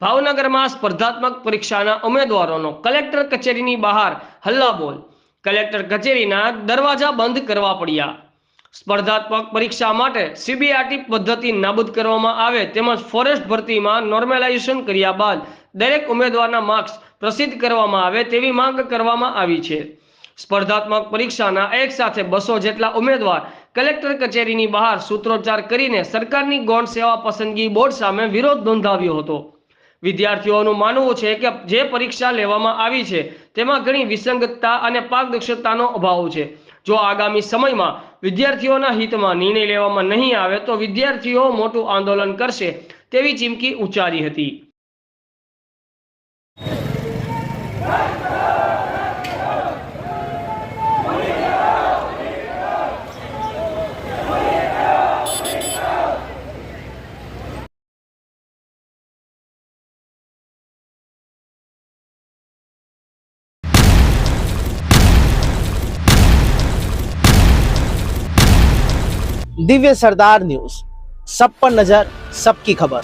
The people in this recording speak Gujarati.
ભાવનગરમાં સ્પર્ધાત્મક પરીક્ષાના ઉમેદવારોનો કલેક્ટર કચેરીની બહાર હલ્લાબોલ। કલેક્ટર કચેરીના દરવાજા બંધ કરવા પડ્યા। સ્પર્ધાત્મક પરીક્ષા માટે સીબીઆરટી પદ્ધતિ નાબૂદ કરવામાં આવે તેમજ ફોરેસ્ટ ભરતીમાં નોર્મલાઇઝેશન કર્યા બાદ દરેક ઉમેદવારના માર્ક્સ પ્રસિદ્ધ કરવામાં આવે તેવી માંગ કરવામાં આવી છે। સ્પર્ધાત્મક પરીક્ષાના એક સાથે 200 જેટલા ઉમેદવાર કલેક્ટર કચેરીની બહાર સૂત્રોચ્ચાર કરીને સરકારની ગૌણ સેવા પસંદગી બોર્ડ સામે વિરોધ નોંધાવ્યો હતો। વિદ્યાર્થીઓનું માનવું છે કે જે પરીક્ષા લેવામાં આવી છે તેમાં ઘણી વિસંગતતા અને પારદર્શકતાનો અભાવ છે। જો આગામી સમયમાં વિદ્યાર્થીઓના હિતમાં નિર્ણય લેવામાં નહીં આવે તો વિદ્યાર્થીઓ મોટું આંદોલન કરશે તેવી ચીમકી ઉચ્ચારી હતી। दिव्य सरदार न्यूज, सब पर नजर, सबकी खबर।